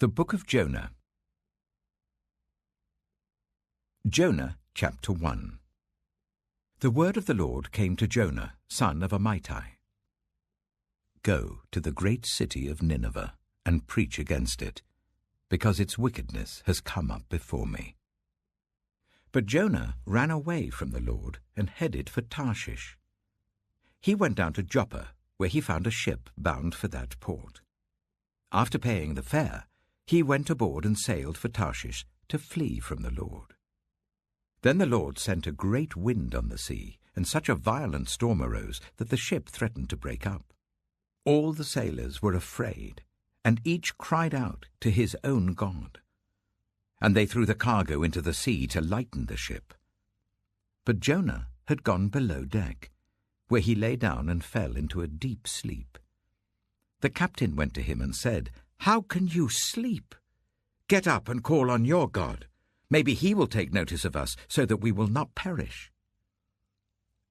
The Book of Jonah. Jonah, chapter 1. The word of the Lord came to Jonah, son of Amittai. Go to the great city of Nineveh and preach against it, because its wickedness has come up before me. But Jonah ran away from the Lord and headed for Tarshish. He went down to Joppa, where he found a ship bound for that port. After paying the fare, he went aboard and sailed for Tarshish to flee from the Lord. Then the Lord sent a great wind on the sea, and such a violent storm arose that the ship threatened to break up. All the sailors were afraid, and each cried out to his own god. And they threw the cargo into the sea to lighten the ship. But Jonah had gone below deck, where he lay down and fell into a deep sleep. The captain went to him and said, "How can you sleep? Get up and call on your God. Maybe he will take notice of us, so that we will not perish."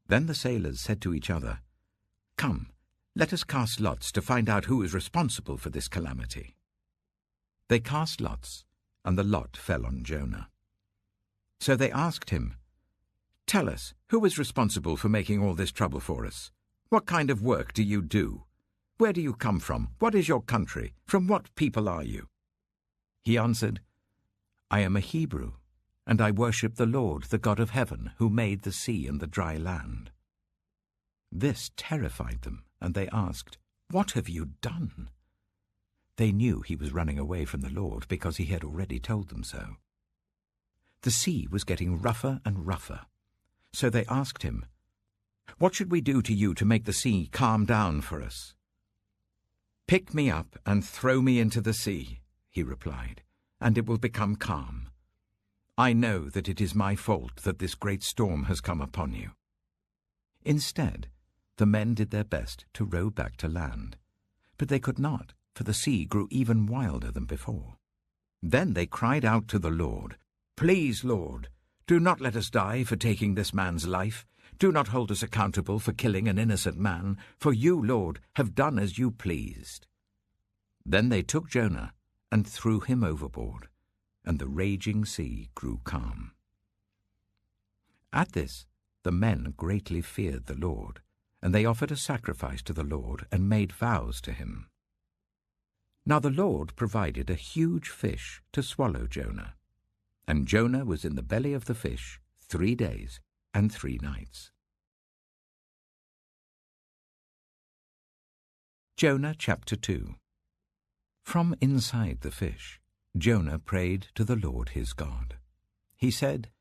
Then the sailors said to each other, "Come, let us cast lots to find out who is responsible for this calamity." They cast lots, and the lot fell on Jonah. So they asked him, "Tell us, who is responsible for making all this trouble for us? What kind of work do you do? Where do you come from? What is your country? From what people are you?" He answered, "I am a Hebrew, and I worship the Lord, the God of heaven, who made the sea and the dry land." This terrified them, and they asked, "What have you done?" They knew he was running away from the Lord, because he had already told them so. The sea was getting rougher and rougher, so they asked him, "What should we do to you to make the sea calm down for us?" "Pick me up and throw me into the sea," he replied, "and it will become calm. I know that it is my fault that this great storm has come upon you." Instead, the men did their best to row back to land, but they could not, for the sea grew even wilder than before. Then they cried out to the Lord, "Please, Lord, do not let us die for taking this man's life. Do not hold us accountable for killing an innocent man, for you, Lord, have done as you pleased." Then they took Jonah and threw him overboard, and the raging sea grew calm. At this, the men greatly feared the Lord, and they offered a sacrifice to the Lord and made vows to him. Now the Lord provided a huge fish to swallow Jonah, and Jonah was in the belly of the fish 3 days and 3 nights. Jonah chapter 2. From inside the fish, Jonah prayed to the Lord his God. He said,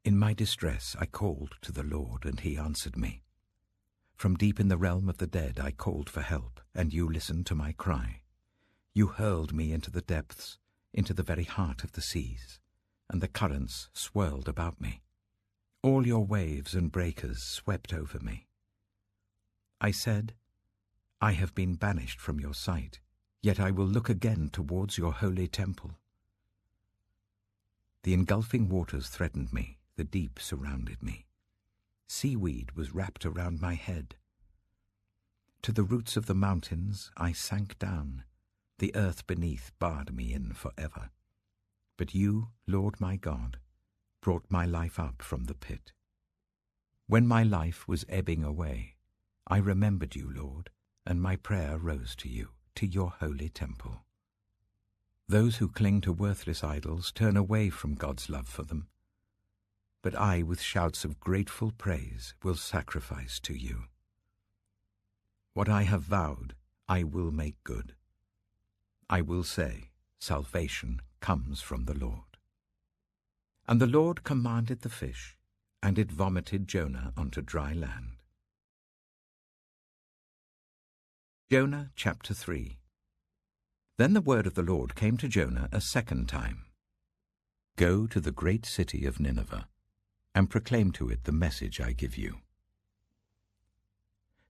"In my distress I called to the Lord, and he answered me. From deep in the realm of the dead I called for help, and you listened to my cry. You hurled me into the depths, into the very heart of the seas, and the currents swirled about me. All your waves and breakers swept over me. I said, I have been banished from your sight, yet I will look again towards your holy temple. The engulfing waters threatened me, the deep surrounded me. Seaweed was wrapped around my head. To the roots of the mountains I sank down. The earth beneath barred me in forever. But you, Lord my God, brought my life up from the pit. When my life was ebbing away, I remembered you, Lord, and my prayer rose to you, to your holy temple. Those who cling to worthless idols turn away from God's love for them. But I, with shouts of grateful praise, will sacrifice to you. What I have vowed, I will make good. I will say, salvation comes from the Lord. And the Lord commanded the fish, and it vomited Jonah onto dry land. Jonah chapter 3. Then the word of the Lord came to Jonah a second time. Go to the great city of Nineveh, and proclaim to it the message I give you.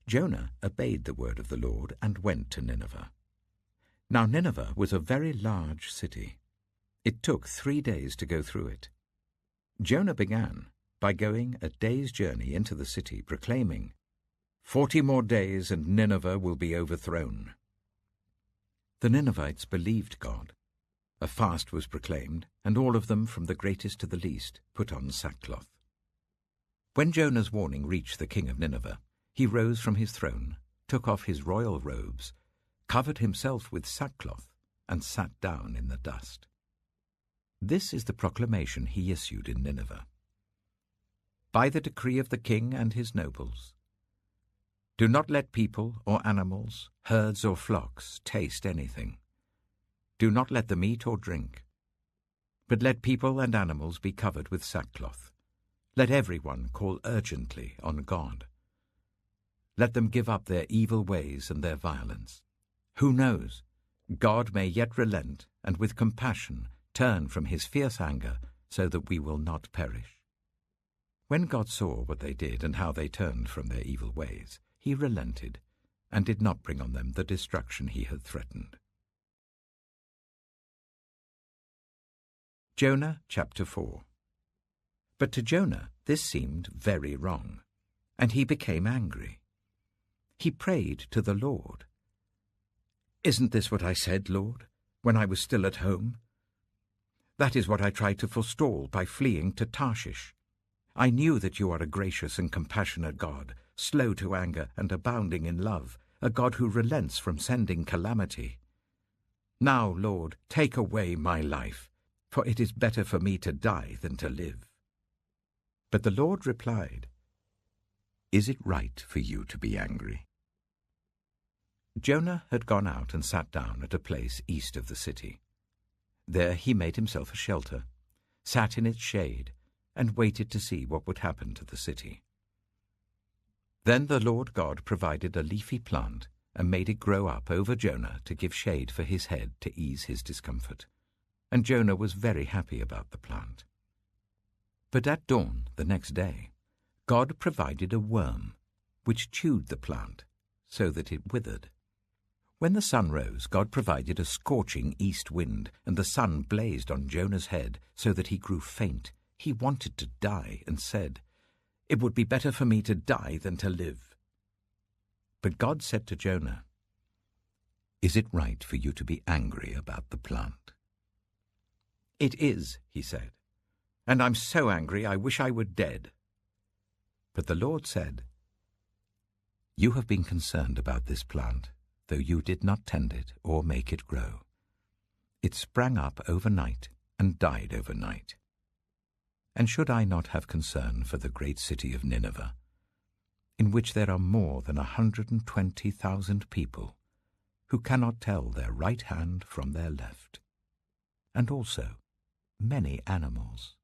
Jonah obeyed the word of the Lord and went to Nineveh. Now Nineveh was a very large city. It took 3 days to go through it. Jonah began by going a day's journey into the city, proclaiming, 40 more days and Nineveh will be overthrown. The Ninevites believed God. A fast was proclaimed, and all of them, from the greatest to the least, put on sackcloth. When Jonah's warning reached the king of Nineveh, he rose from his throne, took off his royal robes, covered himself with sackcloth, and sat down in the dust. This is the proclamation he issued in Nineveh. By the decree of the king and his nobles, do not let people or animals, herds or flocks taste anything. Do not let them eat or drink. But let people and animals be covered with sackcloth. Let everyone call urgently on God. Let them give up their evil ways and their violence. Who knows? God may yet relent and with compassion turn from his fierce anger so that we will not perish. When God saw what they did and how they turned from their evil ways, he relented and did not bring on them the destruction he had threatened. Jonah chapter 4. But to Jonah this seemed very wrong, and he became angry. He prayed to the Lord. "Isn't this what I said, Lord, when I was still at home? That is what I tried to forestall by fleeing to Tarshish. I knew that you are a gracious and compassionate God, slow to anger and abounding in love, a God who relents from sending calamity. Now, Lord, take away my life, for it is better for me to die than to live." But the Lord replied, "Is it right for you to be angry?" Jonah had gone out and sat down at a place east of the city. There he made himself a shelter, sat in its shade, and waited to see what would happen to the city. Then the Lord God provided a leafy plant and made it grow up over Jonah to give shade for his head to ease his discomfort. And Jonah was very happy about the plant. But at dawn the next day, God provided a worm, which chewed the plant so that it withered. When the sun rose, God provided a scorching east wind, and the sun blazed on Jonah's head so that he grew faint. He wanted to die and said, "It would be better for me to die than to live." But God said to Jonah, "Is it right for you to be angry about the plant?" "It is," he said, "and I'm so angry I wish I were dead." But the Lord said, "You have been concerned about this plant, though you did not tend it or make it grow. It sprang up overnight and died overnight. And should I not have concern for the great city of Nineveh, in which there are more than 120,000 people who cannot tell their right hand from their left, and also many animals?"